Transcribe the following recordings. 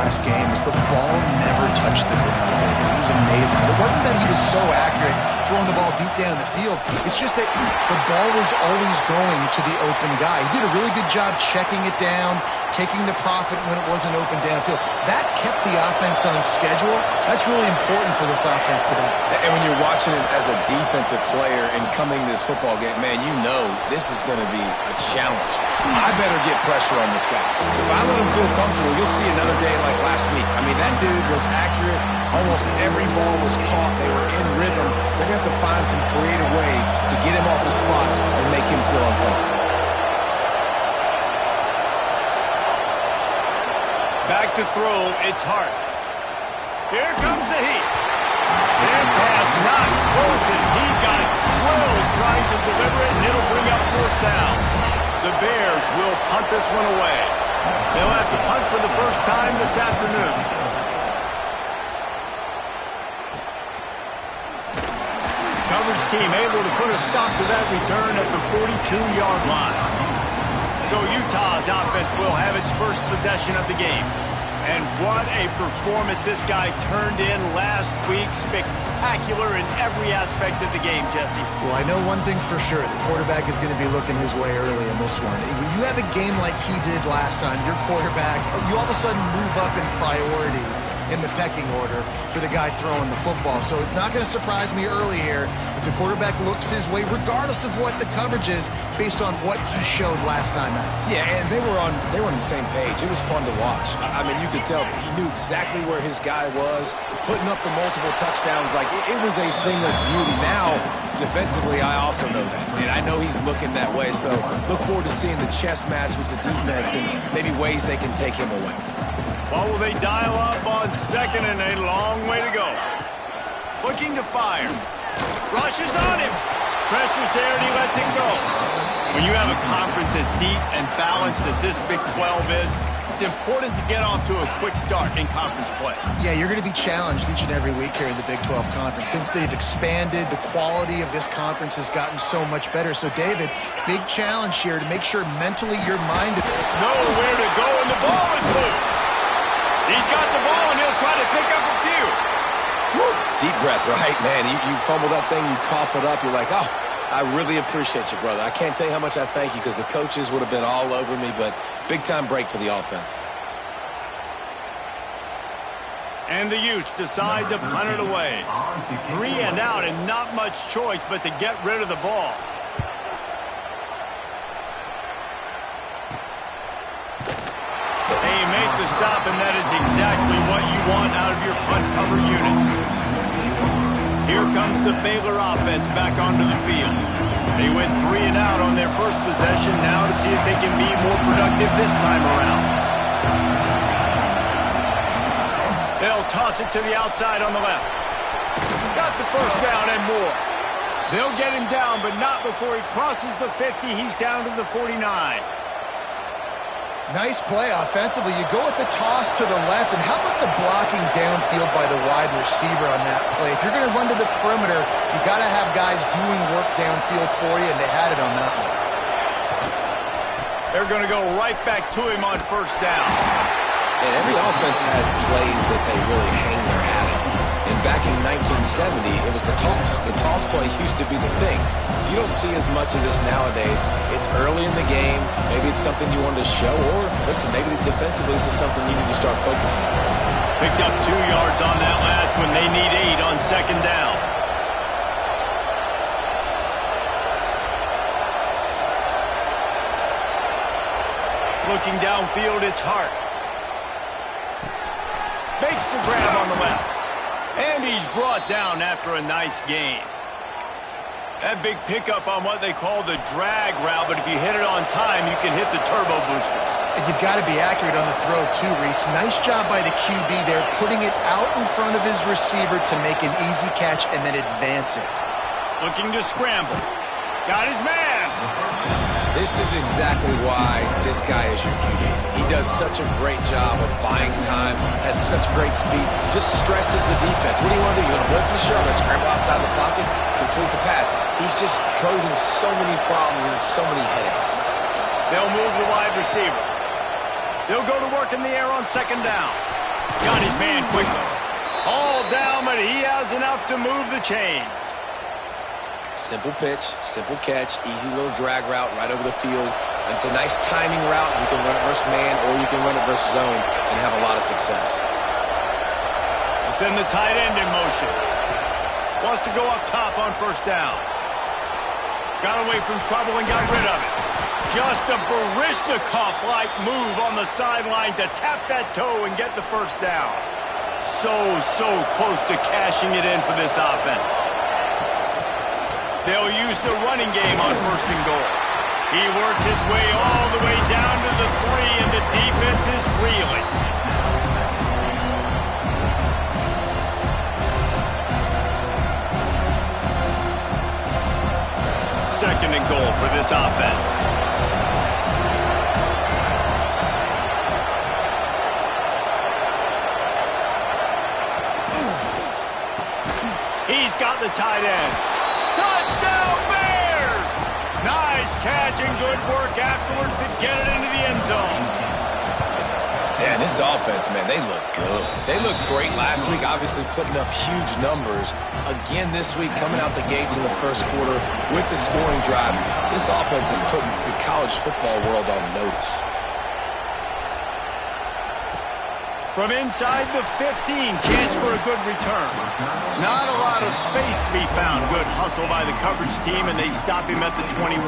last game is the ball never touched the ground. It was amazing. It wasn't that he was so accurate throwing the ball deep down the field. It's just that the ball was always going to the open guy. He did a really good job checking it down, taking the profit when it wasn't open downfield. That kept the offense on schedule. That's really important for this offense today. And when you're watching it as a defensive player and coming to this football game, man, you know this is going to be a challenge. I better get pressure on this guy. If I let him feel comfortable, you'll see another day like last week. I mean, that dude was accurate. Almost every ball was caught. They were in rhythm. They're going to have to find some creative ways to get him off his spots and make him feel uncomfortable. Back to throw, it's Hart. Here comes the heat. And pass not close as he got drilled trying to deliver it, and it'll bring up fourth down. The Bears will punt this one away. They'll have to punt for the first time this afternoon. Coverage team able to put a stop to that return at the 42-yard line. So Utah's offense will have its first possession of the game. And what a performance this guy turned in last week. Spectacular in every aspect of the game, Jesse. Well, I know one thing for sure. The quarterback is going to be looking his way early in this one. When you have a game like he did last time, your quarterback, you all of a sudden move up in priority in the pecking order for the guy throwing the football. So it's not going to surprise me early here if the quarterback looks his way, regardless of what the coverage is, based on what he showed last time out. Yeah, and they were on the same page. It was fun to watch. I mean, you could tell that he knew exactly where his guy was, putting up the multiple touchdowns. Like, it was a thing of beauty. Now, defensively, I also know that. And I know he's looking that way. So look forward to seeing the chess match with the defense and maybe ways they can take him away. What will they dial up on second and a long way to go? Looking to fire. Rushes on him. Pressure's there and he lets it go. When you have a conference as deep and balanced as this Big 12 is, it's important to get off to a quick start in conference play. Yeah, you're going to be challenged each and every week here in the Big 12 Conference. Since they've expanded, the quality of this conference has gotten so much better. So, David, big challenge here to make sure mentally you're minded. Nowhere to go, and the ball is loose. He's got the ball, and he'll try to pick up a few. Woo. Deep breath, right, man? You fumble that thing, you cough it up, you're like, oh, I really appreciate you, brother. I can't tell you how much I thank you because the coaches would have been all over me, but big-time break for the offense. And the Utes decide to punt it away. 3 and out, and not much choice but to get rid of the ball. They make the stop, and that is exactly what you want out of your punt cover unit. Here comes the Baylor offense back onto the field. They went 3 and out on their first possession, now to see if they can be more productive this time around. They'll toss it to the outside on the left. Got the first down and more. They'll get him down, but not before he crosses the 50. He's down to the 49. Nice play offensively. You go with the toss to the left, and how about the blocking downfield by the wide receiver on that play? If you're going to run to the perimeter, you got to have guys doing work downfield for you, and they had it on that one. They're going to go right back to him on first down. And every offense has plays that they really hang their hat on. And back in 1970, it was the toss. The toss play used to be the thing. You don't see as much of this nowadays. It's early in the game. Maybe it's something you wanted to show. Or, listen, maybe defensively this is something you need to start focusing on. Picked up 2 yards on that last one. They need 8 on second down. Looking downfield, it's Hart. Makes the grab on the left. And he's brought down after a nice gain. That big pickup on what they call the drag route, but if you hit it on time, you can hit the turbo boosters. And you've got to be accurate on the throw too, Reese. Nice job by the QB there, putting it out in front of his receiver to make an easy catch and then advance it. Looking to scramble. Got his man. This is exactly why this guy is your QB. He does such a great job of buying time, has such great speed, just stresses the defense. What do you want to do? You want to blitz me? Sure, I'm going to scramble outside the pocket, complete the pass. He's just causing so many problems and so many headaches. They'll move the wide receiver. They'll go to work in the air on second down. Got his man quickly. All down, but he has enough to move the chains. Simple pitch, simple catch, easy little drag route right over the field. It's a nice timing route. You can run it versus man, or you can run it versus zone and have a lot of success. They send the tight end in motion. Wants to go up top on first down. Got away from trouble and got rid of it. Just a Baryshnikov-like move on the sideline to tap that toe and get the first down. So close to cashing it in for this offense. They'll use the running game on first and goal. He works his way all the way down to the 3, and the defense is reeling. Second and goal for this offense. He's got the tight end. Touchdown, Bears! Nice catch and good work afterwards to get it into the end zone. Yeah, this offense, man, they look good. They looked great last week, obviously putting up huge numbers. Again this week, coming out the gates in the first quarter with the scoring drive. This offense is putting the college football world on notice. From inside the 15, chance for a good return. Not a lot of space to be found. Good hustle by the coverage team, and they stop him at the 21.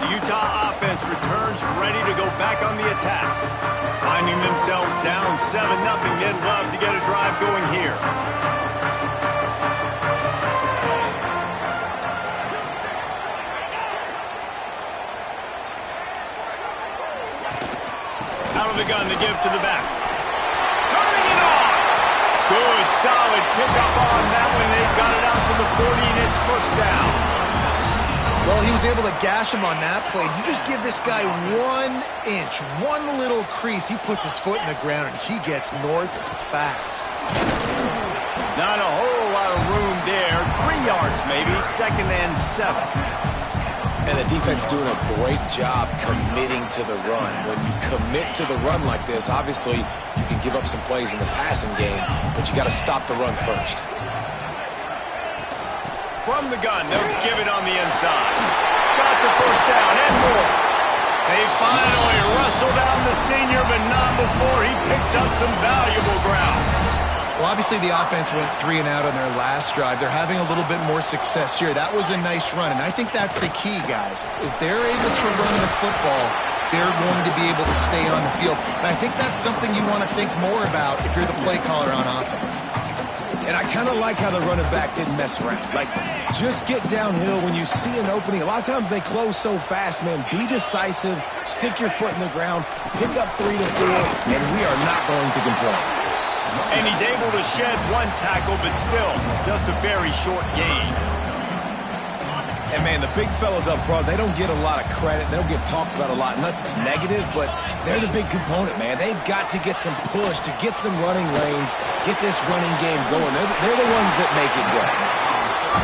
The Utah offense returns, ready to go back on the attack. Finding themselves down 7-0, they'd love to get a drive going here. Out of the gun to give to the back. Turning it on! Good, solid pickup on that one. They've got it out to the 40, and it's first down. Well, he was able to gash him on that play. You just give this guy 1 inch, one little crease. He puts his foot in the ground, and he gets north fast. Not a whole lot of room there. 3 yards maybe, second and 7. And the defense doing a great job committing to the run. When you commit to the run like this, obviously you can give up some plays in the passing game, but you got to stop the run first. From the gun, they'll give it on the inside. Got the first down and more. They finally wrestle down the senior, but not before he picks up some valuable ground. Well, obviously the offense went 3 and out on their last drive. They're having a little bit more success here. That was a nice run, and I think that's the key, guys. If they're able to run the football, they're going to be able to stay on the field. And I think that's something you want to think more about if you're the play caller on offense. And I kind of like how the running back didn't mess around. Like, just get downhill when you see an opening. A lot of times they close so fast, man. Be decisive, stick your foot in the ground, pick up 3 to 4, and we are not going to complain. And he's able to shed 1 tackle, but still, just a very short gain. And, man, the big fellas up front, they don't get a lot of credit. They don't get talked about a lot unless it's negative, but they're the big component, man. They've got to get some push, to get some running lanes, get this running game going. They're the ones that make it go.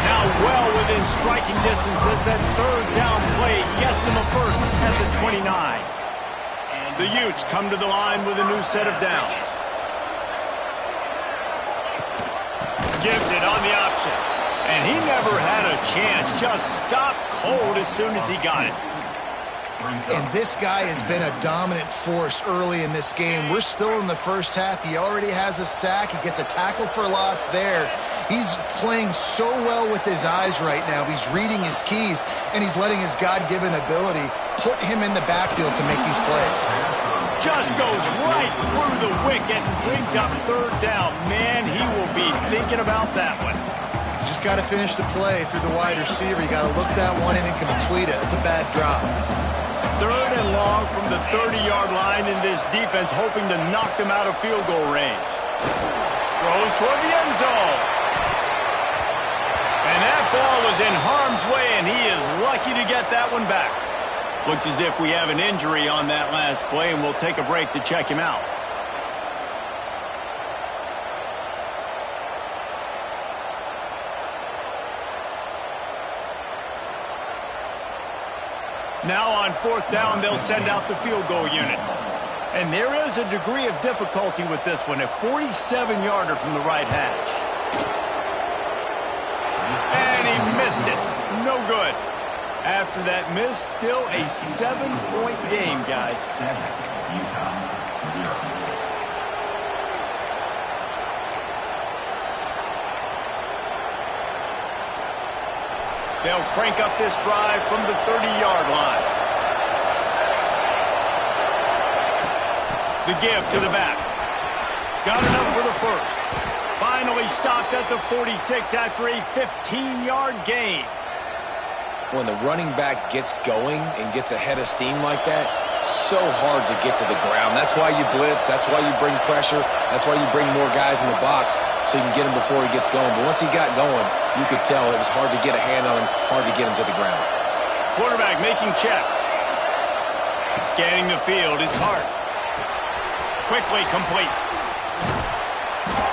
Now well within striking distance as that third down play gets him a first at the 29. The Utes come to the line with a new set of downs. Gives it on the option. And he never had a chance. Just stopped cold as soon as he got it. And this guy has been a dominant force early in this game. We're still in the first half. He already has a sack. He gets a tackle for loss there. He's playing so well with his eyes right now. He's reading his keys, and he's letting his God-given ability put him in the backfield to make these plays. Just goes right through the wicket and brings up third down. Man, he will be thinking about that one. Just got to finish the play through the wide receiver. You got to look that one in and complete it. It's a bad drop. Third and long from the 30-yard line, in this defense hoping to knock them out of field goal range. Throws toward the end zone. And that ball was in harm's way, and he is lucky to get that one back. Looks as if we have an injury on that last play, and we'll take a break to check him out. Now on fourth down, they'll send out the field goal unit. And there is a degree of difficulty with this one, a 47-yarder from the right hash. And he missed it. No good. After that miss, still a 7-point game, guys. They'll crank up this drive from the 30-yard line. The give to the back. Got enough for the first. Finally stopped at the 46 after a 15-yard gain. When the running back gets going and gets ahead of steam like that, so hard to get to the ground. That's why you blitz. That's why you bring pressure. That's why you bring more guys in the box so you can get him before he gets going. But once he got going, you could tell it was hard to get a hand on him, hard to get him to the ground. Quarterback making checks. Scanning the field. It's hard. Quickly complete.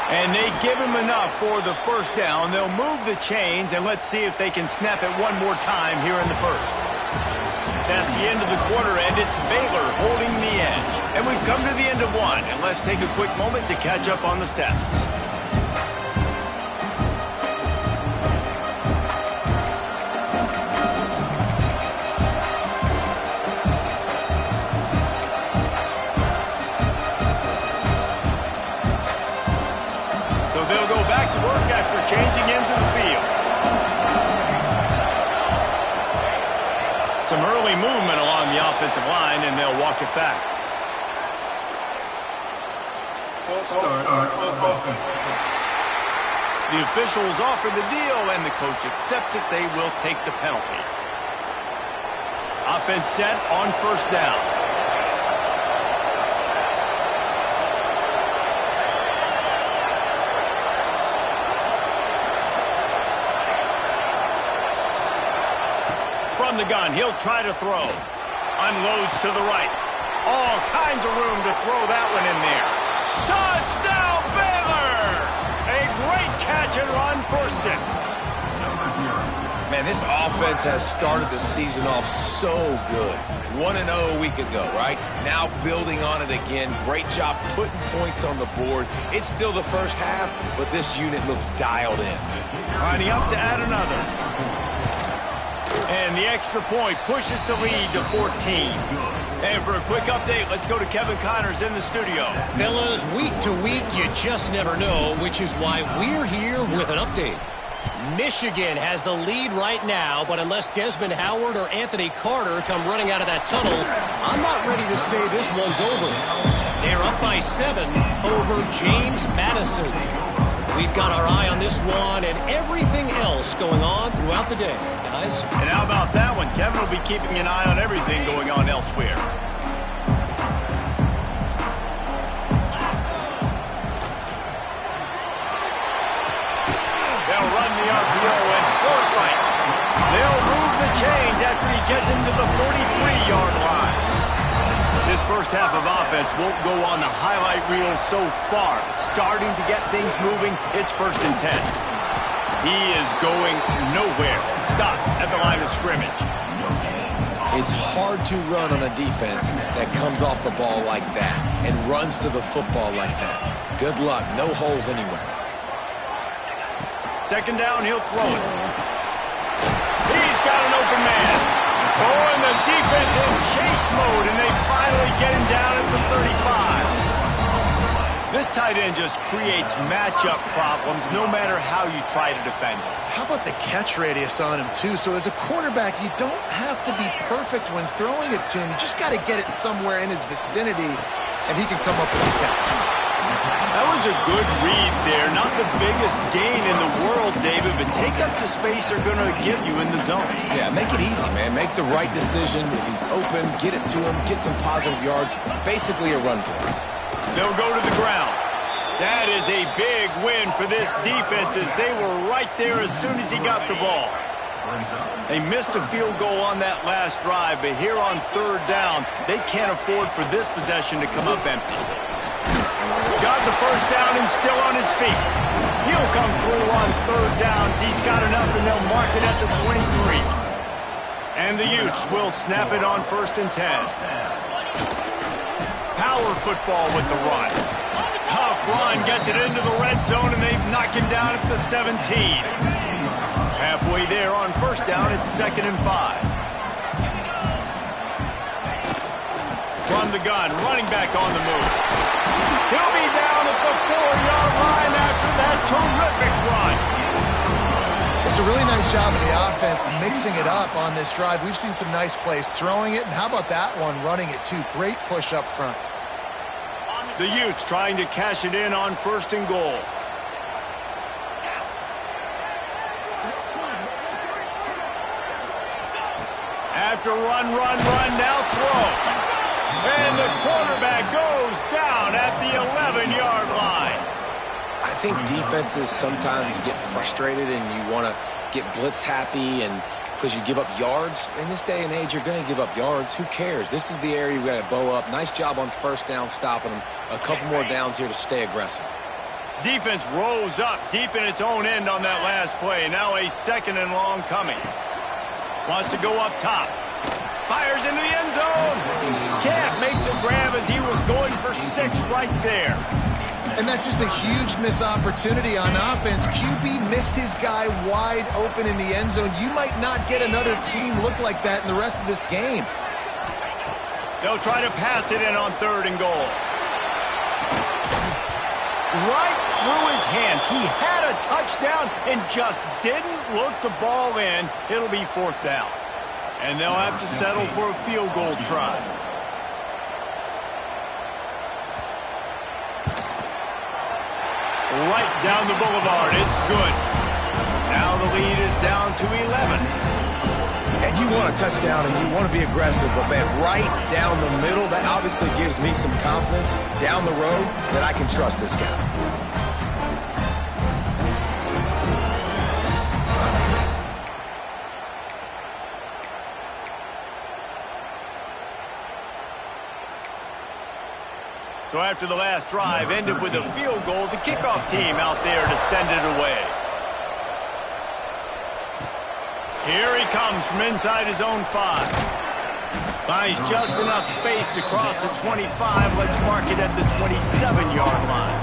And they give him enough for the first down. They'll move the chains, and let's see if they can snap it one more time here in the first. That's the end of the quarter, and it's Baylor holding the edge. And we've come to the end of one, and let's take a quick moment to catch up on the stats. They'll go back to work after changing into the field. Some early movement along the offensive line, and they'll walk it back. The officials offer the deal, and the coach accepts it. They will take the penalty. Offense set on first down. From the gun, he'll try to throw. Unloads to the right. All kinds of room to throw that one in there. Touchdown, Baylor! A great catch and run for 6. Man, this offense has started the season off so good. 1-0 a week ago, right? Now building on it again. Great job putting points on the board. It's still the first half, but this unit looks dialed in. Lining up to add another. And the extra point pushes the lead to 14. And for a quick update, let's go to Kevin Connors in the studio. Fellas, week to week, you just never know, which is why we're here with an update. Michigan has the lead right now, but unless Desmond Howard or Anthony Carter come running out of that tunnel, I'm not ready to say this one's over. They're up by 7 over James Madison. We've got our eye on this one and everything else going on throughout the day, guys. And how about that one? Kevin will be keeping an eye on everything going on elsewhere. They'll run the RPO and pull it right. They'll move the chains after he gets into the 43-yard line. This first half of offense won't go on the highlight reel so far. Starting to get things moving, it's 1st and 10. He is going nowhere. Stop at the line of scrimmage. It's hard to run on a defense that comes off the ball like that and runs to the football like that. Good luck. No holes anywhere. 2nd down, he'll throw it. He's got an open man. Oh, and the defense in chase mode, and they finally get him down at the 35. This tight end just creates matchup problems no matter how you try to defend him. How about the catch radius on him, too? So as a quarterback, you don't have to be perfect when throwing it to him. You just got to get it somewhere in his vicinity, and he can come up with a catch. That was a good read there. Not the biggest gain in the world, David, but take up the space they're going to give you in the zone. Yeah, make it easy, man. Make the right decision. If he's open, get it to him, get some positive yards. Basically a run play. They'll go to the ground. That is a big win for this defense as they were right there as soon as he got the ball. They missed a field goal on that last drive, but here on 3rd down, they can't afford for this possession to come up empty. Got the first down and still on his feet. He'll come through on 3rd downs. He's got enough, and they'll mark it at the 23. And the Utes will snap it on 1st and 10. power football with the run. Tough run, gets it into the red zone, and they've knocked him down at the 17. Halfway there on first down, it's 2nd and 5. From the gun, running back on the move. He'll be down at the 4-yard line after that terrific run. It's a really nice job of the offense mixing it up on this drive. We've seen some nice plays throwing it, and how about that one running it too? Great push up front. The Utes trying to cash it in on 1st and goal. After run, now throw. And the quarterback goes down at the 11-yard line. I think defenses sometimes get frustrated and you want to get blitz happy and because you give up yards. In this day and age, you're going to give up yards. Who cares? This is the area we got to bow up. Nice job on first down, stopping them. A couple more downs here to stay aggressive. Defense rose up deep in its own end on that last play. Now a 2nd and long coming. Wants to go up top. Fires into the end zone. Can't make the grab as he was going for 6 right there. And that's just a huge missed opportunity on offense. QB missed his guy wide open in the end zone. You might not get another clean look like that in the rest of this game. They'll try to pass it in on 3rd and goal. Right through his hands. He had a touchdown and just didn't look the ball in. It'll be 4th down. And they'll have to settle for a field goal try. Right down the boulevard. It's good. Now the lead is down to 11. And you want a touchdown and you want to be aggressive, but man, right down the middle, that obviously gives me some confidence down the road that I can trust this guy. So after the last drive ended with a field goal, the kickoff team out there to send it away. Here he comes from inside his own 5. Finds just enough space to cross the 25. Let's mark it at the 27-yard line.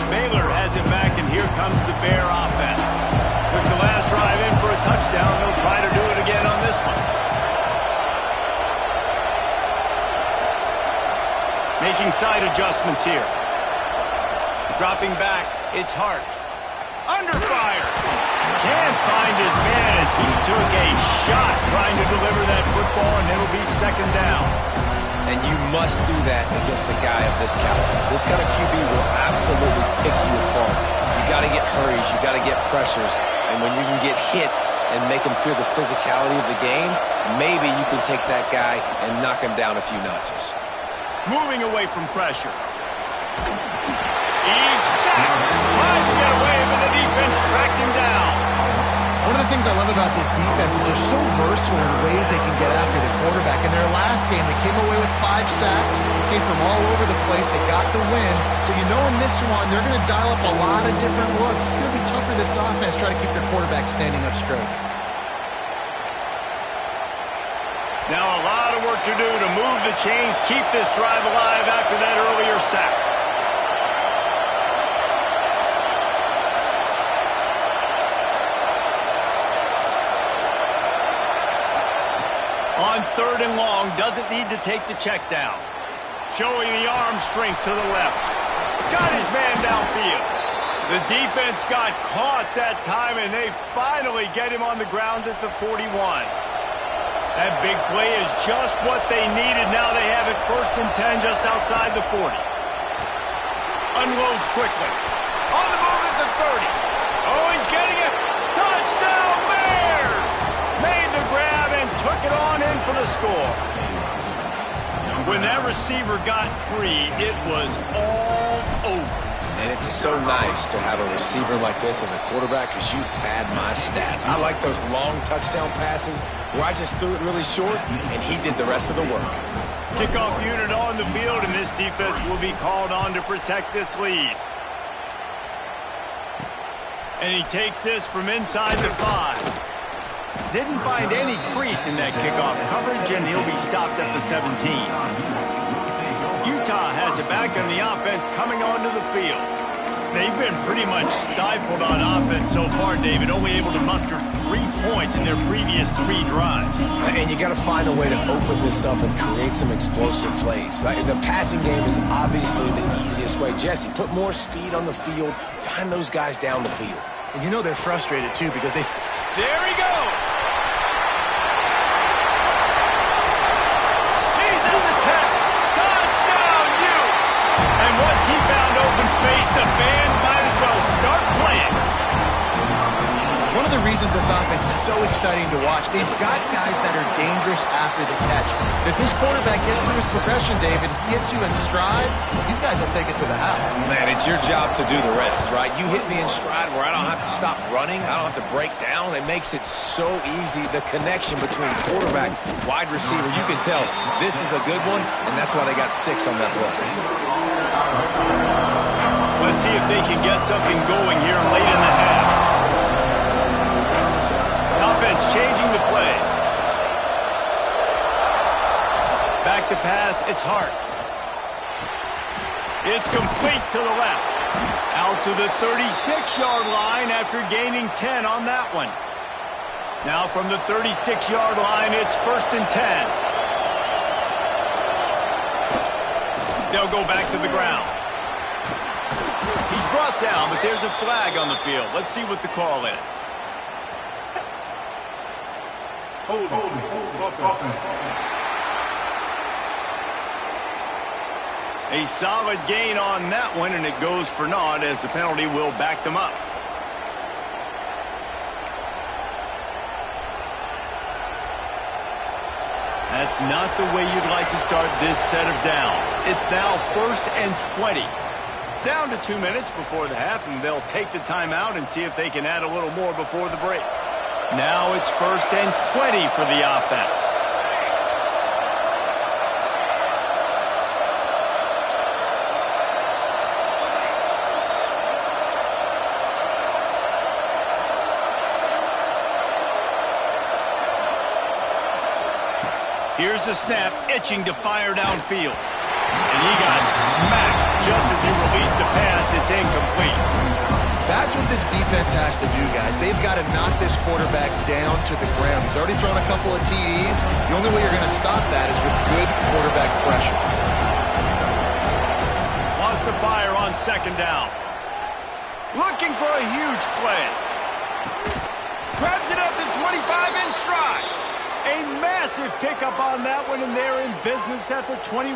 Baylor has it back, and here comes the Bear offense. Took the last drive in for a touchdown. They'll try to do it again on this one. Making side adjustments here. Dropping back, it's Hart. Under fire. Can't find his man as he took a shot trying to deliver that football, and it'll be 2nd down. And you must do that against a guy of this caliber. This kind of QB will absolutely pick you apart. You got to get hurries, you got to get pressures, and when you can get hits and make him feel the physicality of the game, maybe you can take that guy and knock him down a few notches. Moving away from pressure. He's sacked. Tried to get away, but the defense tracked him down. One of the things I love about this defense is they're so versatile in the ways they can get after the quarterback. In their last game, they came away with 5 sacks, came from all over the place. They got the win. So you know in this one, they're going to dial up a lot of different looks. It's going to be tough for this offense trying to keep their quarterback standing up straight. Now a lot of work to do to move the chains, keep this drive alive after that earlier sack. On 3rd and long, doesn't need to take the check down. Showing the arm strength to the left. Got his man downfield. The defense got caught that time, and they finally get him on the ground at the 41. That big play is just what they needed. Now they have it 1st and 10 just outside the 40. Unloads quickly. On the move at the 30. Oh, he's getting it. Touchdown Bears! Made the grab and took it on in for the score. When that receiver got free, it was all over. And it's so nice to have a receiver like this as a quarterback because you pad my stats. I like those long touchdown passes where I just threw it really short and he did the rest of the work. Kickoff unit on the field, and this defense will be called on to protect this lead. And he takes this from inside the 5. Didn't find any crease in that kickoff coverage, and he'll be stopped at the 17. back and the offense coming onto the field. They've been pretty much stifled on offense so far, David, only able to muster 3 points in their previous 3 drives. And you got to find a way to open this up and create some explosive plays. Like, the passing game is obviously the easiest way. Jesse, put more speed on the field. Find those guys down the field. And you know they're frustrated, too, because they... There he goes! He's in the tackle. Touchdown, Utes! And once he found open space, the band might as well start playing. One of the reasons this offense is so exciting to watch, they've got guys that are dangerous after the catch. If this quarterback gets through his progression, David, hits you in stride, these guys will take it to the house. Man, it's your job to do the rest, right? You hit me in stride where I don't have to stop running. I don't have to break down. It makes it so easy. The connection between quarterback, wide receiver, you can tell this is a good one, and that's why they got 6 on that play. Let's see if they can get something going here late in the half. Offense changing the play. Back to pass, it's Hart. It's complete to the left. Out to the 36-yard line after gaining 10 on that one. Now from the 36-yard line, it's 1st and 10. They'll go back to the ground. He's brought down, but there's a flag on the field. Let's see what the call is. A solid gain on that one, and it goes for naught as the penalty will back them up. That's not the way you'd like to start this set of downs. It's now 1st and 20. Down to 2 minutes before the half, and they'll take the timeout and see if they can add a little more before the break. Now it's 1st and 20 for the offense. Here's the snap, itching to fire downfield. And he got smacked just as he released the pass. It's incomplete. That's what this defense has to do, guys. They've got to knock this quarterback down to the ground. He's already thrown a couple of TDs. The only way you're going to stop that is with good quarterback pressure. Wants to fire on 2nd down. Looking for a huge play. Grabs it at the 25 in stride. A massive pickup on that one, and they're in business at the 21.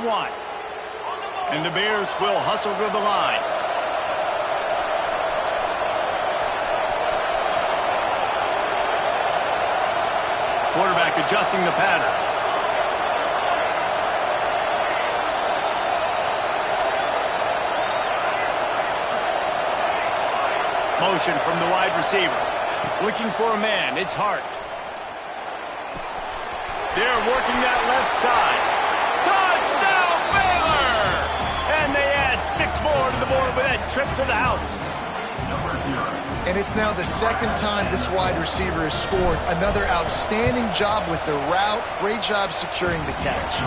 And the Bears will hustle to the line. Quarterback adjusting the pattern. Motion from the wide receiver. Looking for a man. It's Hart. They're working that left side. Touchdown, Baylor! And they add 6 more to the board with that trip to the house. And it's now the 2nd time this wide receiver has scored. Another outstanding job with the route. Great job securing the catch.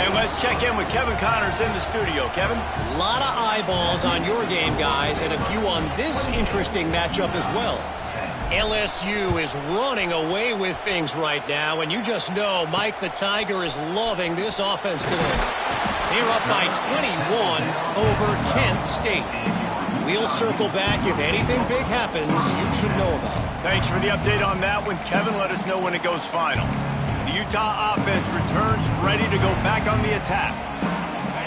And let's check in with Kevin Connors in the studio. Kevin? A lot of eyeballs on your game, guys, and a few on this interesting matchup as well. LSU is running away with things right now, and you just know Mike the Tiger is loving this offense today. They're up by 21 over Kent State. We'll circle back. If anything big happens, you should know about it. Thanks for the update on that one, Kevin. Let us know when it goes final. The Utah offense returns ready to go back on the attack.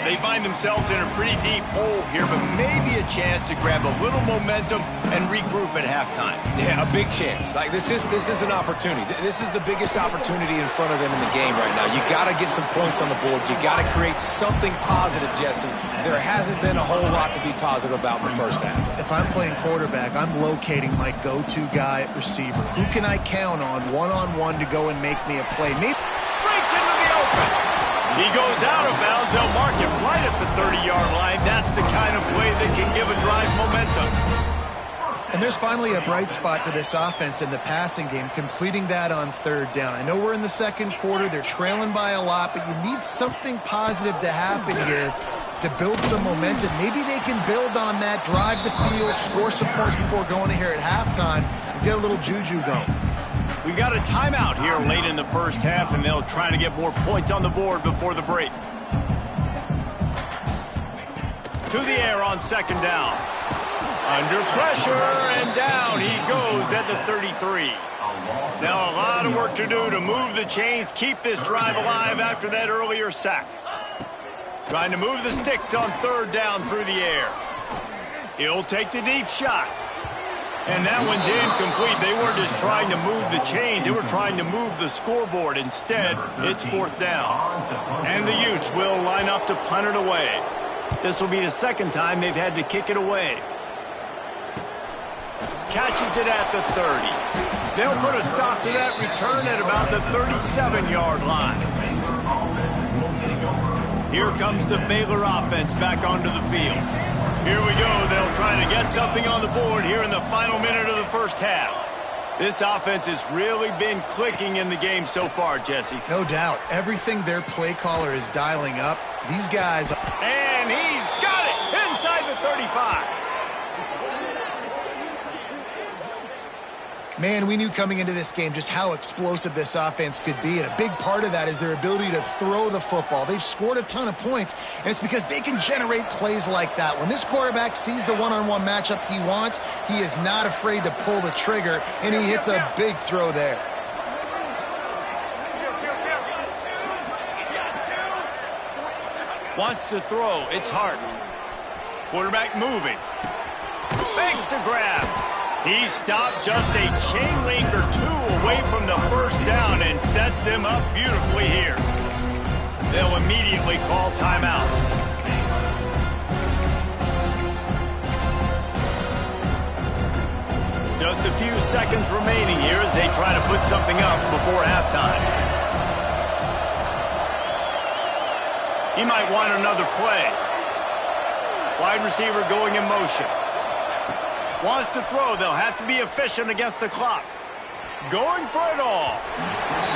They find themselves in a pretty deep hole here, but maybe a chance to grab a little momentum and regroup at halftime. Yeah, a big chance. Like, this is an opportunity. This is the biggest opportunity in front of them in the game right now. You got to get some points on the board. You got to create something positive, Jesse. There hasn't been a whole lot to be positive about in the first half. If I'm playing quarterback, I'm locating my go-to guy at receiver. Who can I count on one-on-one to go and make me a play? Maybe breaks into the open. He goes out of bounds. They'll mark him right at the 30-yard line. That's the kind of play that can give a drive momentum. And there's finally a bright spot for this offense in the passing game, completing that on 3rd down. I know we're in the 2nd quarter. They're trailing by a lot, but you need something positive to happen here to build some momentum. Maybe they can build on that, drive the field, score some points before going in here at halftime, and get a little juju going. We got a timeout here late in the first half, and they'll try to get more points on the board before the break. To the air on second down. Under pressure, and down he goes at the 33. Now a lot of work to do to move the chains, keep this drive alive after that earlier sack. Trying to move the sticks on third down through the air. He'll take the deep shot. And that one's incomplete. They weren't just trying to move the chains. They were trying to move the scoreboard. Instead, it's fourth down. And the Utes will line up to punt it away. This will be the second time they've had to kick it away. Catches it at the 30. They'll put a stop to that return at about the 37-yard line. Here comes the Baylor offense back onto the field. Here we go. They'll try to get something on the board here in the final minute of the first half. This offense has really been clicking in the game so far, Jesse. No doubt. Everything their play caller is dialing up, these guys... And he's got it inside the 35. Man, we knew coming into this game just how explosive this offense could be, and a big part of that is their ability to throw the football. They've scored a ton of points, and it's because they can generate plays like that. When this quarterback sees the one-on-one matchup he wants, he is not afraid to pull the trigger, and he hits a big throw there. Wants to throw. It's hard. Quarterback moving. Makes the grab. He stopped just a chain link or two away from the first down and sets them up beautifully here. They'll immediately call timeout. Just a few seconds remaining here as they try to put something up before halftime. He might want another play. Wide receiver going in motion. Wants to throw. They'll have to be efficient against the clock. Going for it all.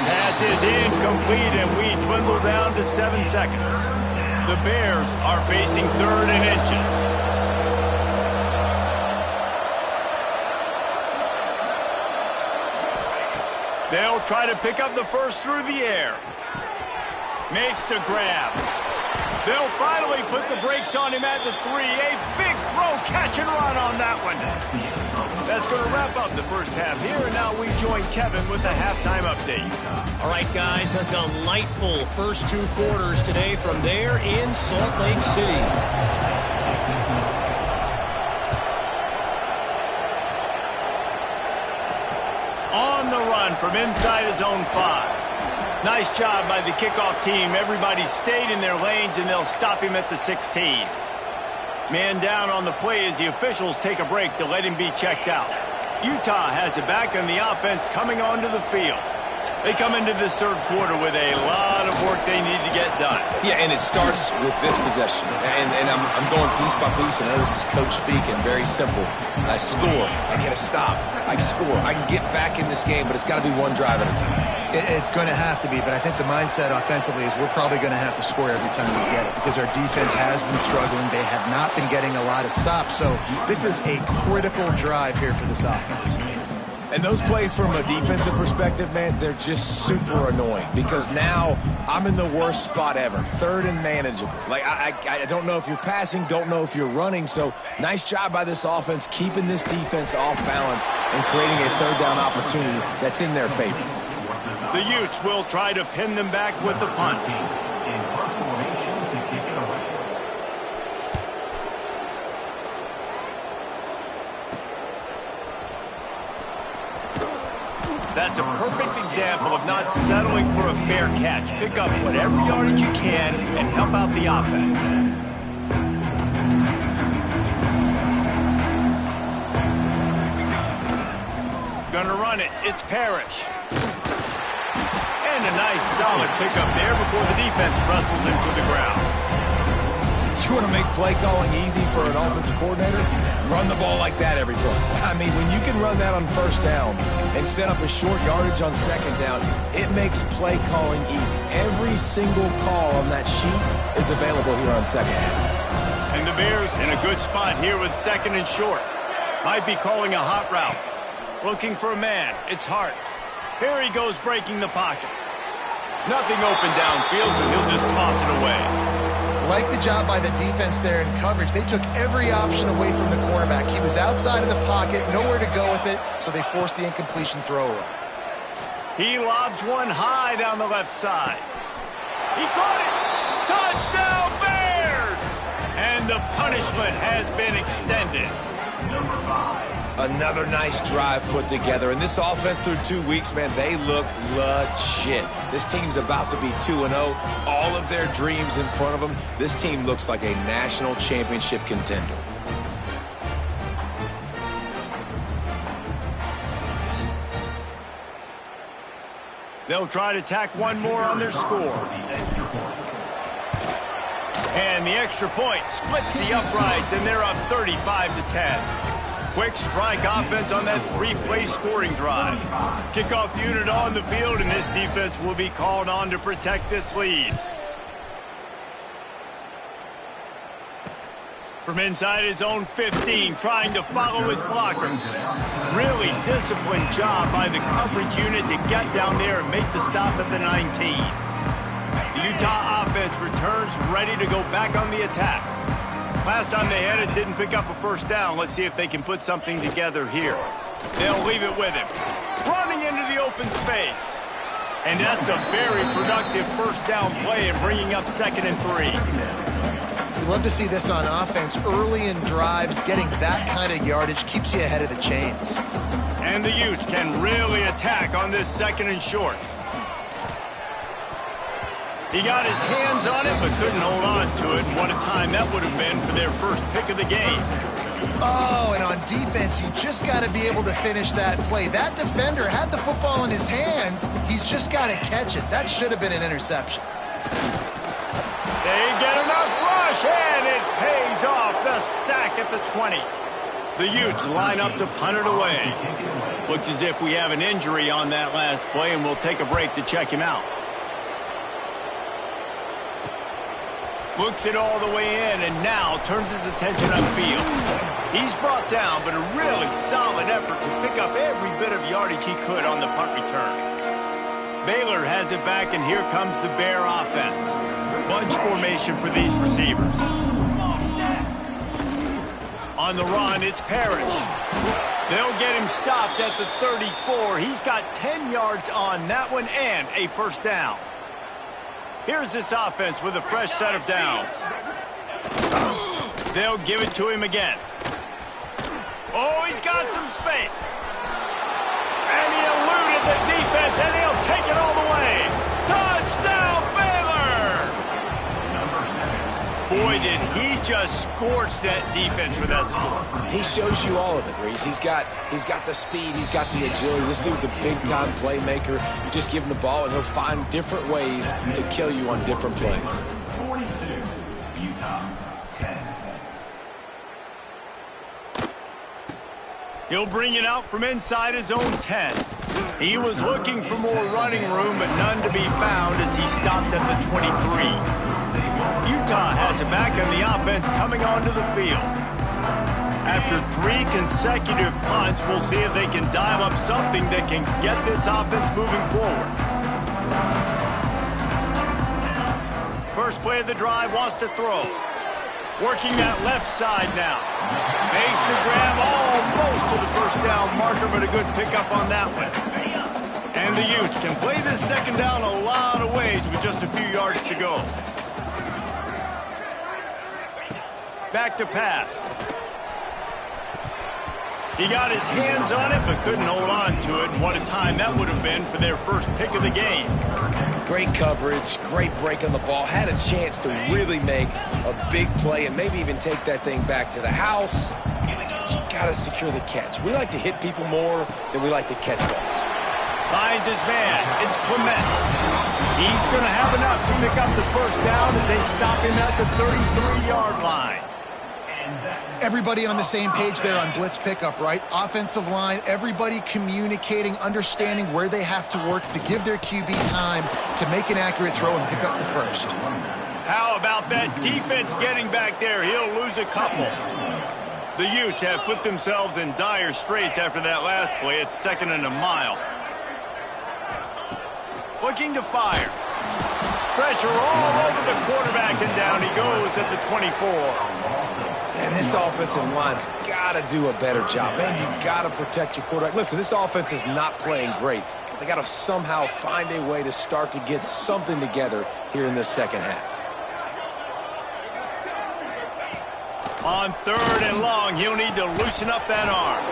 Pass is incomplete, and we dwindle down to 7 seconds. The Bears are facing third and inches. They'll try to pick up the first through the air. Makes the grab. They'll finally put the brakes on him at the 3. A big throw, catch and run on that one. That's going to wrap up the first half here, and now we join Kevin with the halftime update. All right, guys, a delightful first 2 quarters today from there in Salt Lake City. On the run from inside his own 5. Nice job by the kickoff team. Everybody stayed in their lanes, and they'll stop him at the 16. Man down on the play as the officials take a break to let him be checked out. Utah has it back, and the offense coming onto the field. They come into this third quarter with a lot of work they need to get done. Yeah, and it starts with this possession. And I'm going piece by piece. I know this is coach speak and very simple. I score. I get a stop. I score. I can get back in this game, but it's got to be one drive at a time. It's going to have to be, but I think the mindset offensively is we're probably going to have to score every time we get it because our defense has been struggling. They have not been getting a lot of stops. So this is a critical drive here for this offense. And those plays from a defensive perspective, man, they're just super annoying because now I'm in the worst spot ever, third and manageable. Like, I don't know if you're passing, don't know if you're running. So nice job by this offense keeping this defense off balance and creating a third down opportunity that's in their favor. The Utes will try to pin them back with the punt. That's a perfect example of not settling for a fair catch. Pick up whatever yardage you can and help out the offense. Gonna run it. It's Parrish. And a nice solid pickup there before the defense wrestles him to the ground. You want to make play calling easy for an offensive coordinator? Run the ball like that every play. I mean, when you can run that on first down and set up a short yardage on second down, it makes play calling easy. Every single call on that sheet is available here on second down. And the Bears in a good spot here with second and short. Might be calling a hot route. Looking for a man. It's Hart. Here he goes breaking the pocket. Nothing open downfield, so he'll just toss it away. Like the job by the defense there in coverage. They took every option away from the quarterback. He was outside of the pocket, nowhere to go with it, so they forced the incompletion throw away. He lobs one high down the left side. He caught it! Touchdown, Bears! And the punishment has been extended. Number 5. Another nice drive put together. And this offense through 2 weeks, man, they look legit. This team's about to be 2-0. All of their dreams in front of them. This team looks like a national championship contender. They'll try to tack one more on their score. And the extra point splits the uprights, and they're up 35-10. Quick strike offense on that 3-play scoring drive. Kickoff unit on the field, and this defense will be called on to protect this lead. From inside his own 15, trying to follow his blockers. Really disciplined job by the coverage unit to get down there and make the stop at the 19. The Utah offense returns ready to go back on the attack. Last time they had it, didn't pick up a first down. Let's see if they can put something together here. They'll leave it with him. Running into the open space. And that's a very productive first down play and bringing up 2nd and 3. We love to see this on offense. Early in drives, getting that kind of yardage keeps you ahead of the chains. And the Utes can really attack on this 2nd and short. He got his hands on it, but couldn't hold on to it. And what a time that would have been for their first pick of the game. Oh, and on defense, you just got to be able to finish that play. That defender had the football in his hands. He's just got to catch it. That should have been an interception. They get enough rush, and it pays off. The sack at the 20. The Utes line up to punt it away. Looks as if we have an injury on that last play, and we'll take a break to check him out. Looks it all the way in, and now turns his attention upfield. He's brought down, but a really solid effort to pick up every bit of yardage he could on the punt return. Baylor has it back, and here comes the Bear offense. Bunch formation for these receivers. On the run, it's Parrish. They'll get him stopped at the 34. He's got 10 yards on that one and a first down. Here's this offense with a fresh set of downs. They'll give it to him again. Oh, he's got some space. And he eluded the defense, and he'll take it all the way. Touchdown, Baylor! Boy, did he just scorch that defense with that score. He shows you all of it, Reese. He's got the speed, he's got the agility. This dude's a big-time playmaker. You just give him the ball, and he'll find different ways to kill you on different plays. 42, Utah, 10. He'll bring it out from inside his own 10. He was looking for more running room, but none to be found as he stopped at the 23. Utah has it back, and the offense coming onto the field. After 3 consecutive punts, we'll see if they can dial up something that can get this offense moving forward. First play of the drive, wants to throw. Working that left side now. Makes the grab almost to the first down marker, but a good pickup on that one. And the Utes can play this second down a lot of ways with just a few yards to go. Back to pass. He got his hands on it, but couldn't hold on to it. And what a time that would have been for their first pick of the game. Great coverage, great break on the ball. Had a chance to really make a big play and maybe even take that thing back to the house. But you got to secure the catch. We like to hit people more than we like to catch balls. Finds his man. It's Clements. He's going to have enough to pick up the first down as they stop him at the 33-yard line. Everybody on the same page there on blitz pickup, right? Offensive line, everybody communicating, understanding where they have to work to give their QB time to make an accurate throw and pick up the first. How about that defense getting back there? He'll lose a couple. The Utes have put themselves in dire straits after that last play. It's 2nd and a mile. Looking to fire. Pressure all over the quarterback, and down he goes at the 24. And this offensive line's got to do a better job. Man, you got to protect your quarterback. Listen, this offense is not playing great. But they got to somehow find a way to start to get something together here in the second half. On 3rd and long, he'll need to loosen up that arm.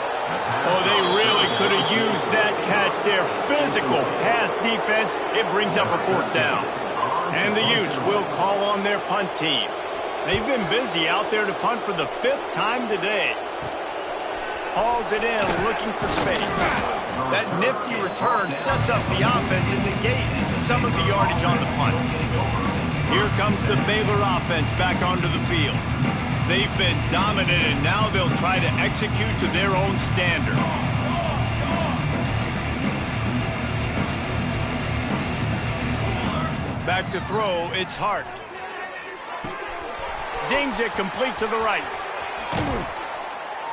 Oh, they really could have used that catch there. Physical pass defense. It brings up a 4th down. And the Utes will call on their punt team. They've been busy out there to punt for the 5th time today. Hauls it in, looking for space. That nifty return sets up the offense and negates some of the yardage on the punt. Here comes the Baylor offense back onto the field. They've been dominant, and now they'll try to execute to their own standard. Back to throw, it's Hart. Zings it complete to the right.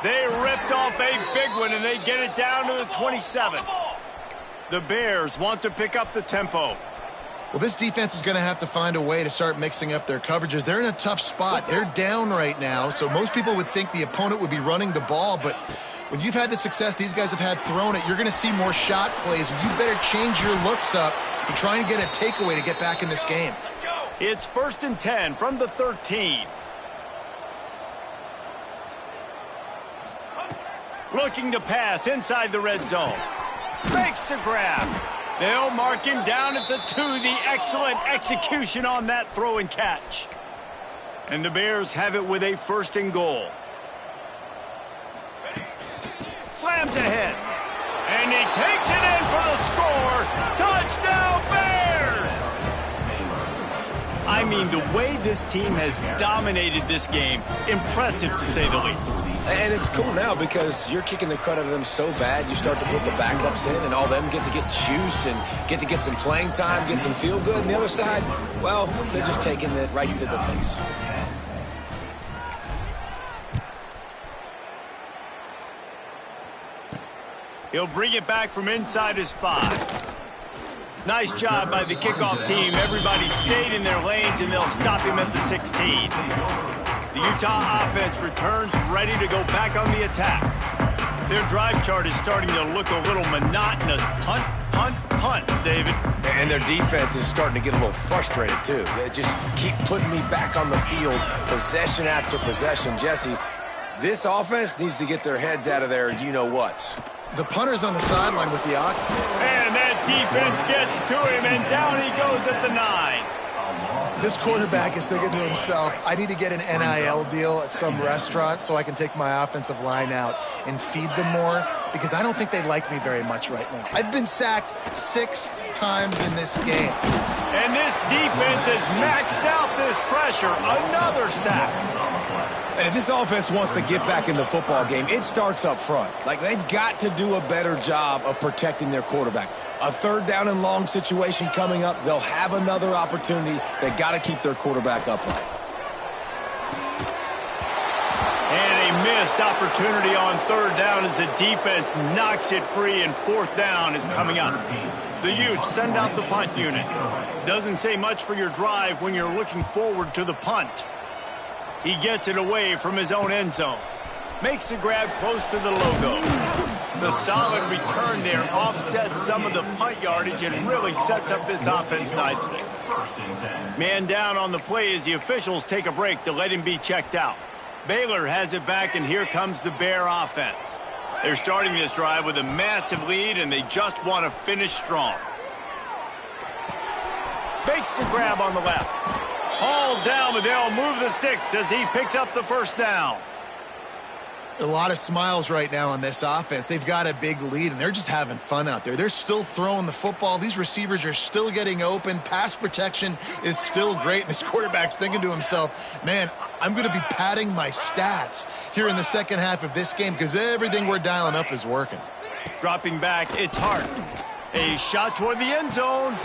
They ripped off a big one, and they get it down to the 27. The Bears want to pick up the tempo. Well, this defense is going to have to find a way to start mixing up their coverages. They're in a tough spot. They're down right now, so most people would think the opponent would be running the ball, but when you've had the success these guys have had throwing it, you're going to see more shot plays. You better change your looks up and try and get a takeaway to get back in this game. It's 1st and 10 from the 13. Looking to pass inside the red zone. Makes the grab. They'll mark him down at the 2. The excellent execution on that throw and catch. And the Bears have it with a 1st and goal. Slams ahead. And he takes it in for the score. Touchdown, Bears! I mean, the way this team has dominated this game, impressive to say the least. And it's cool now because you're kicking the crud out of them so bad, you start to put the backups in, and all them get to get juice and get some playing time, get some feel good. And the other side, well, they're just taking it right to the face. He'll bring it back from inside his 5. Nice job by the kickoff team. Everybody stayed in their lanes, and they'll stop him at the 16. The Utah offense returns ready to go back on the attack. Their drive chart is starting to look a little monotonous. Punt, punt, punt, David. And their defense is starting to get a little frustrated, too. They just keep putting me back on the field, possession after possession. Jesse, this offense needs to get their heads out of their you-know-whats. The punter's on the sideline with the octave. And that defense gets to him, and down he goes at the 9. This quarterback is thinking to himself, I need to get an NIL deal at some restaurant so I can take my offensive line out and feed them more, because I don't think they like me very much right now. I've been sacked 6 times in this game. And this defense has maxed out this pressure. Another sack. And if this offense wants to get back in the football game, it starts up front. Like, they've got to do a better job of protecting their quarterback. A 3rd down and long situation coming up. They'll have another opportunity. They got to keep their quarterback upright. And a missed opportunity on 3rd down as the defense knocks it free, and 4th down is coming up. The Utes send out the punt unit. Doesn't say much for your drive when you're looking forward to the punt. He gets it away from his own end zone. Makes the grab close to the logo. The solid return there offsets some of the punt yardage and really sets up this offense nicely. Man down on the play as the officials take a break to let him be checked out. Baylor has it back, and here comes the Bear offense. They're starting this drive with a massive lead, and they just want to finish strong. Makes the grab on the left. Hauled down, but they'll move the sticks as he picks up the 1st down. A lot of smiles right now on this offense. They've got a big lead, and they're just having fun out there. They're still throwing the football. These receivers are still getting open. Pass protection is still great. This quarterback's thinking to himself, man, I'm going to be padding my stats here in the second half of this game because everything we're dialing up is working. Dropping back, it's Hart. A shot toward the end zone.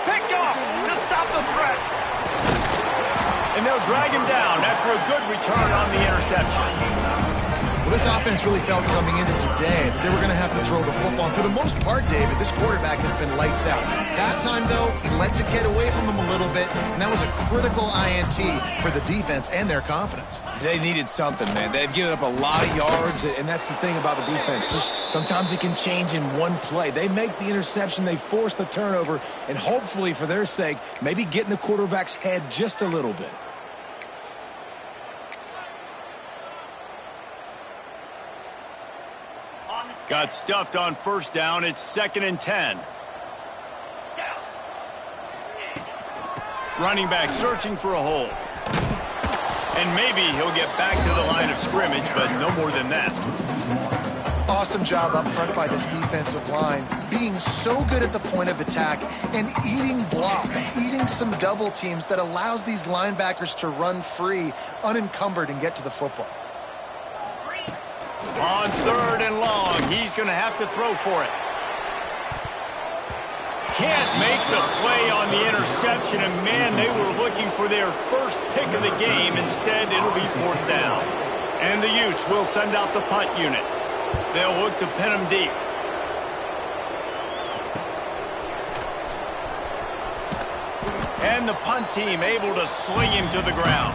Picked off to stop the threat. And they'll drag him down after a good return on the interception. Well, this offense really felt coming into today that they were going to have to throw the football. And for the most part, David, this quarterback has been lights out. That time, though, he lets it get away from him a little bit, and that was a critical INT for the defense and their confidence. They needed something, man. They've given up a lot of yards, and that's the thing about the defense. Just sometimes it can change in one play. They make the interception, they force the turnover, and hopefully, for their sake, maybe get in the quarterback's head just a little bit. Got stuffed on first down. It's 2nd and 10. Running back searching for a hole. And maybe he'll get back to the line of scrimmage, but no more than that. Awesome job up front by this defensive line, being so good at the point of attack and eating blocks, eating some double teams that allows these linebackers to run free, unencumbered, and get to the football. On 3rd and long, he's going to have to throw for it. Can't make the play on the interception, and man, they were looking for their first pick of the game. Instead, it'll be 4th down. And the Utes will send out the punt unit. They'll look to pin him deep. And the punt team able to sling him to the ground.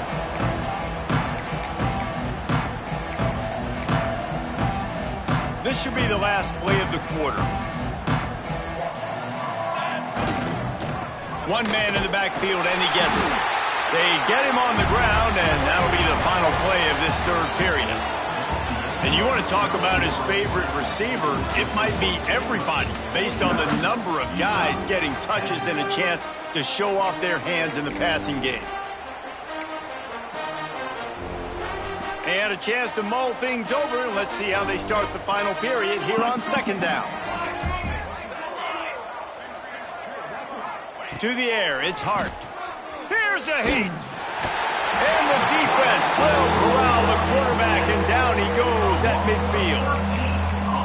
This should be the last play of the quarter. One man in the backfield, and he gets it. They get him on the ground, and that'll be the final play of this 3rd period. And you want to talk about his favorite receiver, it might be everybody, based on the number of guys getting touches and a chance to show off their hands in the passing game. And a chance to mull things over. Let's see how they start the final period here on 2nd down. To the air, it's Hart. Here's a heat. And the defense will corral the quarterback, and down he goes at midfield.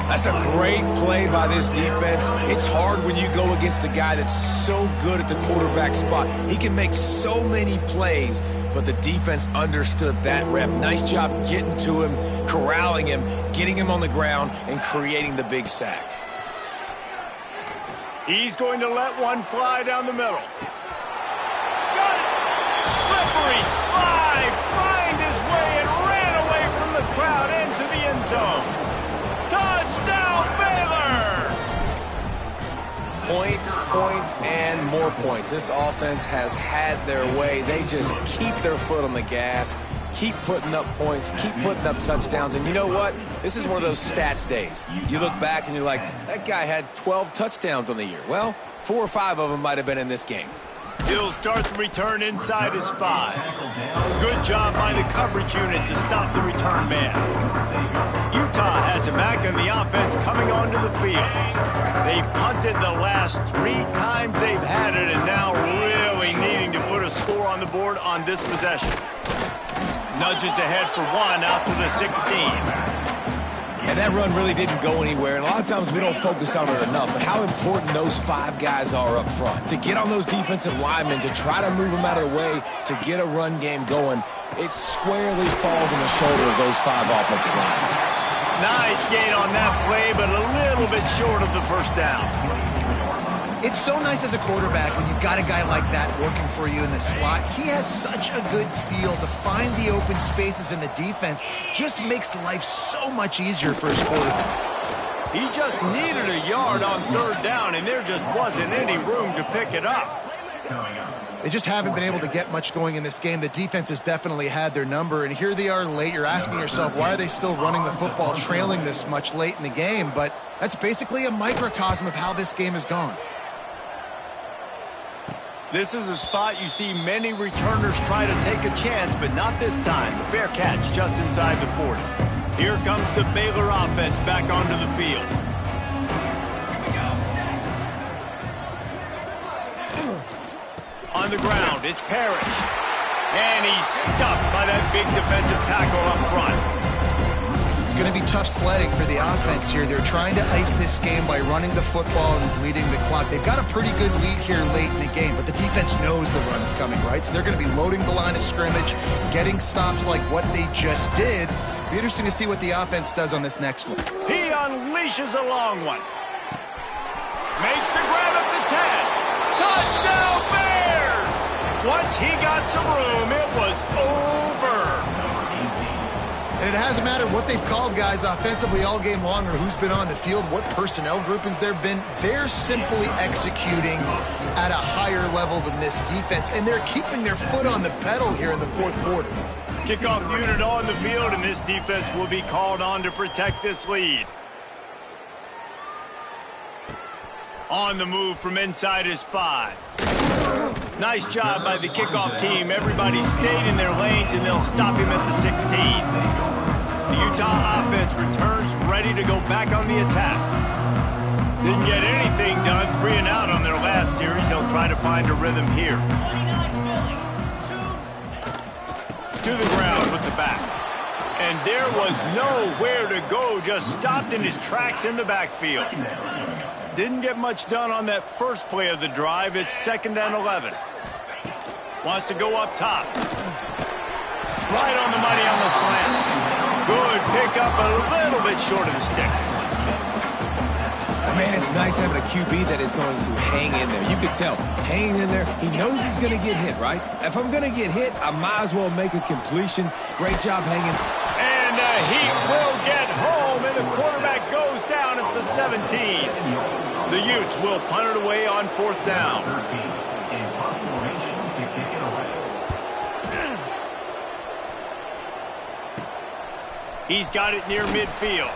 That's a great play by this defense. It's hard when you go against a guy that's so good at the quarterback spot. He can make so many plays, but the defense understood that rep. Nice job getting to him, corralling him, getting him on the ground, and creating the big sack. He's going to let one fly down the middle. Got it! Slippery slide, find his way and ran away from the crowd into the end zone. Touchdown, Baylor! Points, points, and more points. This offense has had their way. They just keep their foot on the gas, keep putting up points, keep putting up touchdowns. And you know what? This is one of those stats days. You look back and you're like, that guy had 12 touchdowns on the year. Well, 4 or 5 of them might have been in this game. He'll start the return inside his 5. Good job by the coverage unit to stop the return man. Utah has it back in the offense coming onto the field. They've punted the last 3 times they've had it, and now really needing to put a score on the board on this possession. Nudges ahead for 1 out to the 16. And that run really didn't go anywhere. And a lot of times we don't focus on it enough, but how important those 5 guys are up front. To get on those defensive linemen, to try to move them out of the way, to get a run game going, it squarely falls on the shoulder of those 5 offensive linemen. Nice gain on that play, but a little bit short of the first down. It's so nice as a quarterback when you've got a guy like that working for you in the slot. He has such a good feel to find the open spaces in the defense. Just makes life so much easier for his quarterback. He just needed a yard on 3rd down, and there just wasn't any room to pick it up. They just haven't been able to get much going in this game. The defense has definitely had their number, and here they are late. You're asking yourself, why are they still running the football, trailing this much late in the game? But that's basically a microcosm of how this game has gone. This is a spot you see many returners try to take a chance, but not this time. The fair catch just inside the 40. Here comes the Baylor offense back onto the field. On the ground, it's Parrish. And he's stuffed by that big defensive tackle up front. It's going to be tough sledding for the offense here. They're trying to ice this game by running the football and bleeding the clock. They've got a pretty good lead here late in the game, but the defense knows the run's coming, right? So they're going to be loading the line of scrimmage, getting stops like what they just did. Be interesting to see what the offense does on this next one. He unleashes a long one. Makes the grab at the 10. Touchdown, Bears! Once he got some room, it was over. And it hasn't mattered what they've called guys offensively all game long or who's been on the field, what personnel groupings there have been. They're simply executing at a higher level than this defense, and they're keeping their foot on the pedal here in the fourth quarter. Kickoff unit on the field, and this defense will be called on to protect this lead. On the move from inside his 5. Nice job by the kickoff team. Everybody stayed in their lanes, and they'll stop him at the 16. The Utah offense returns ready to go back on the attack. Didn't get anything done, 3 and out on their last series. They'll try to find a rhythm here. To the ground with the back. And there was nowhere to go, just stopped in his tracks in the backfield. Didn't get much done on that first play of the drive. It's 2nd and 11. Wants to go up top. Right on the money on the slant. Good pickup, a little bit short of the sticks. Man, it's nice having a QB that is going to hang in there. You could tell, hanging in there, he knows he's going to get hit, right? If I'm going to get hit, I might as well make a completion. Great job hanging. And he will get home, and the quarterback goes down at the 17. The Utes will punt it away on 4th down. He's got it near midfield.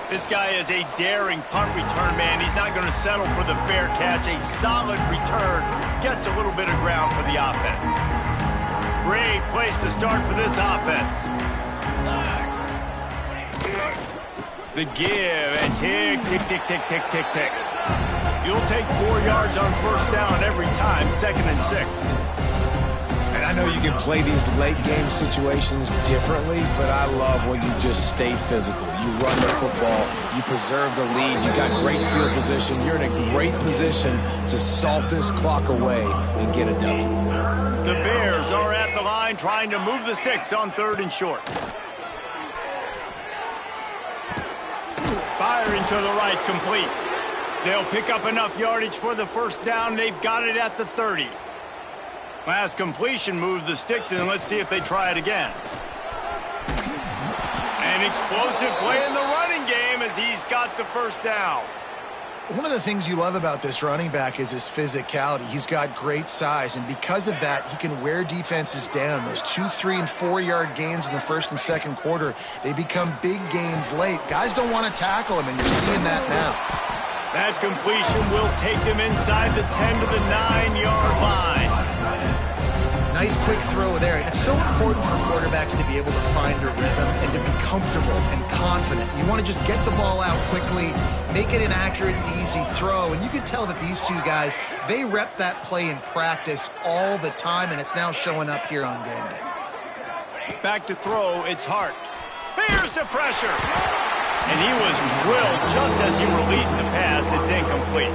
This guy is a daring punt return man. He's not going to settle for the fair catch. A solid return. Gets a little bit of ground for the offense. Great place to start for this offense. The give and tick, tick, tick, tick, tick, tick, tick. You'll take 4 yards on 1st down every time, 2nd and 6. And I know you can play these late game situations differently, but I love when you just stay physical. You run the football, you preserve the lead, you got great field position, you're in a great position to salt this clock away and get a W. The Bears are at the line trying to move the sticks on 3rd and short. Firing to the right, complete. They'll pick up enough yardage for the 1st down. They've got it at the 30. Last completion moved the sticks, and let's see if they try it again. An explosive play in the running game as he's got the 1st down. One of the things you love about this running back is his physicality. He's got great size, and because of that, he can wear defenses down. Those 2, 3, and 4-yard gains in the 1st and 2nd quarter, they become big gains late. Guys don't want to tackle him, and you're seeing that now. That completion will take them inside the 10 to the 9-yard line. Nice quick throw there. It's so important for quarterbacks to be able to find a rhythm and to be comfortable and confident. You want to just get the ball out quickly, make it an accurate and easy throw. And you can tell that these two guys, they rep that play in practice all the time, and it's now showing up here on game day. Back to throw, it's Hart. Here's the pressure. And he was drilled just as he released the pass. It's incomplete.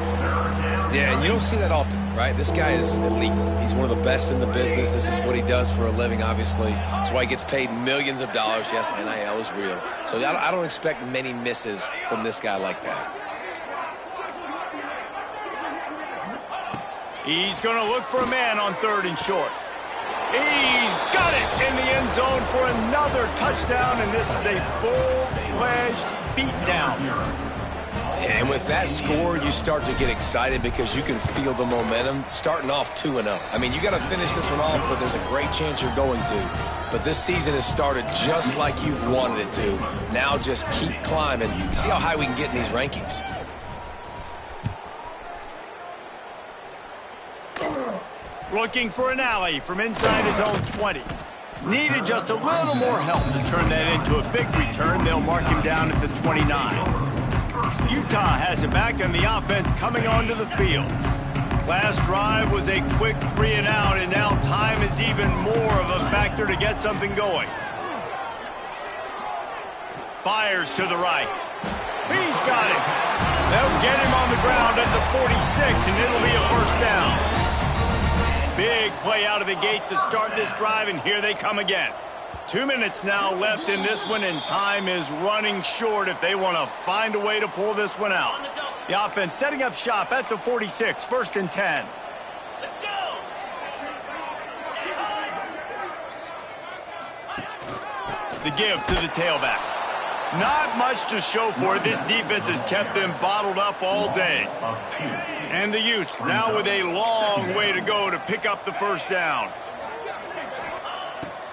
Yeah, and you don't see that often, right? This guy is elite. He's one of the best in the business. This is what he does for a living, obviously. That's why he gets paid millions of dollars. Yes, NIL is real. So I don't expect many misses from this guy like that. He's going to look for a man on 3rd and short. He's got it in the end zone for another touchdown, and this is a full-fledged beatdown. And with that score, you start to get excited because you can feel the momentum starting off 2-0. I mean, you got to finish this one off, but there's a great chance you're going to. But this season has started just like you've wanted it to. Now just keep climbing. See how high we can get in these rankings. Looking for an alley from inside his own 20. Needed just a little more help to turn that into a big return. They'll mark him down at the 29. Utah has it back, and the offense coming onto the field. Last drive was a quick 3 and out, and now time is even more of a factor to get something going. Fires to the right. He's got it. They'll get him on the ground at the 46, and it'll be a first down. Big play out of the gate to start this drive, and here they come again. 2 minutes now left in this one, and time is running short if they want to find a way to pull this one out. The offense setting up shop at the 46, 1st and 10. Let's go! The give to the tailback. Not much to show for it. This defense has kept them bottled up all day. And the Utes now with a long way to go to pick up the first down.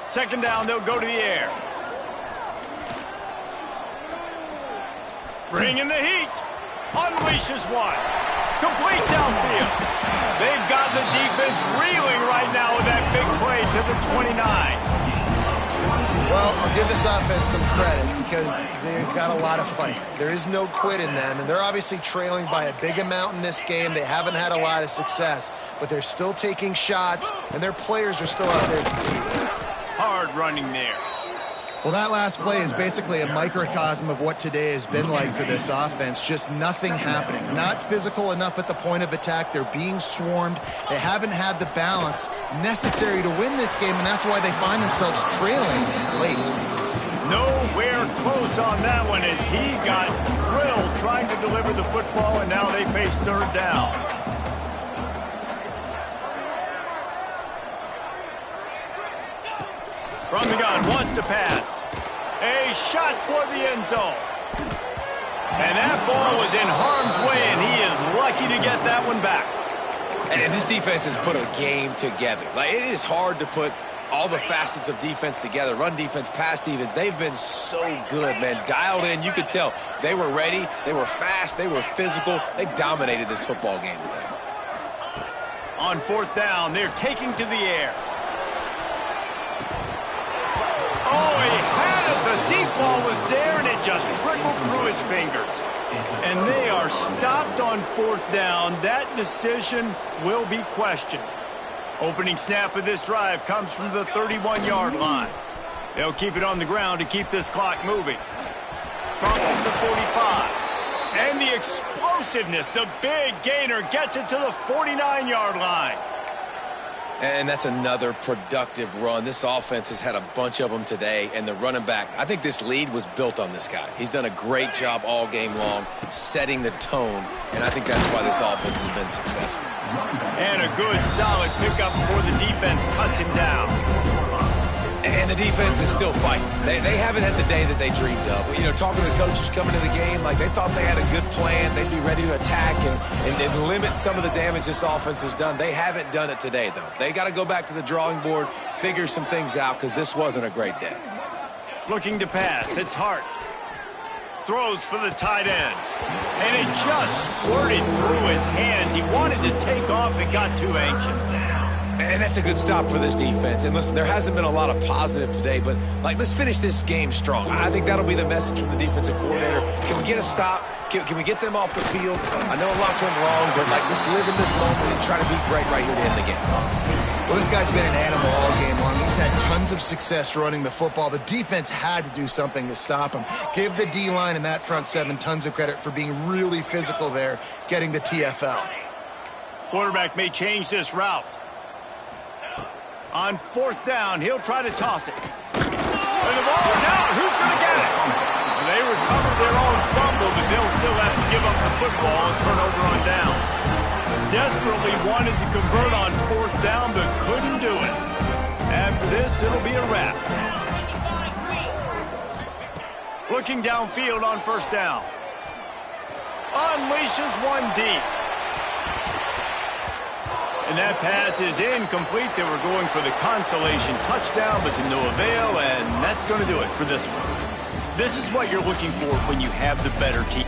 2nd down, they'll go to the air. Bringing the heat. Unleashes one. Complete downfield. They've got the defense reeling right now with that big play to the 29. Well, I'll give this offense some credit because they've got a lot of fight. There is no quit in them, and they're obviously trailing by a big amount in this game. They haven't had a lot of success, but they're still taking shots, and their players are still out there competing. Hard running there. Well, that last play is basically a microcosm of what today has been like for this offense. Just nothing happening. Not physical enough at the point of attack. They're being swarmed. They haven't had the balance necessary to win this game, and that's why they find themselves trailing late. Nowhere close on that one as he got drilled trying to deliver the football, and now they face 3rd down. From the gun, wants to pass. A shot toward the end zone. And that ball was in harm's way, and he is lucky to get that one back. And this defense has put a game together. Like, it is hard to put all the facets of defense together. Run defense, pass defense. They've been so good, man. Dialed in. You could tell they were ready. They were fast. They were physical. They dominated this football game today. On 4th down, they're taking to the air. Oh, he had it. The deep ball was there, and it just trickled through his fingers. And they are stopped on 4th down. That decision will be questioned. Opening snap of this drive comes from the 31-yard line. They'll keep it on the ground to keep this clock moving. Crosses the 45. And the explosiveness, the big gainer, gets it to the 49-yard line. And that's another productive run. This offense has had a bunch of them today, and the running back, I think this lead was built on this guy. He's done a great job all game long, setting the tone, and I think that's why this offense has been successful. And a good, solid pickup before the defense cuts him down. And the defense is still fighting. They haven't had the day that they dreamed of. You know, talking to the coaches coming to the game, like they thought they had a good plan. They'd be ready to attack and limit some of the damage this offense has done. They haven't done it today, though. They got to go back to the drawing board, figure some things out, because this wasn't a great day. Looking to pass. It's Hart. Throws for the tight end. And it just squirted through his hands. He wanted to take off and got too anxious. And that's a good stop for this defense. And listen, there hasn't been a lot of positive today, but like, let's finish this game strong. I think that'll be the message from the defensive coordinator. Can we get a stop? Can we get them off the field? I know lots went wrong, but like, let's live in this moment and try to be great right here to end the game. Well, this guy's been an animal all game long. He's had tons of success running the football. The defense had to do something to stop him. Give the D-line and that front seven tons of credit for being really physical there, getting the TFL. Quarterback may change this route. On 4th down, he'll try to toss it. And the ball is out. Who's going to get it? They recovered their own fumble, but they'll still have to give up the football and turn over on downs. Desperately wanted to convert on 4th down, but couldn't do it. After this, it'll be a wrap. Looking downfield on 1st down. Unleashes one deep. And that pass is incomplete. They were going for the consolation touchdown, but to no avail, and that's going to do it for this one. This is what you're looking for when you have the better team.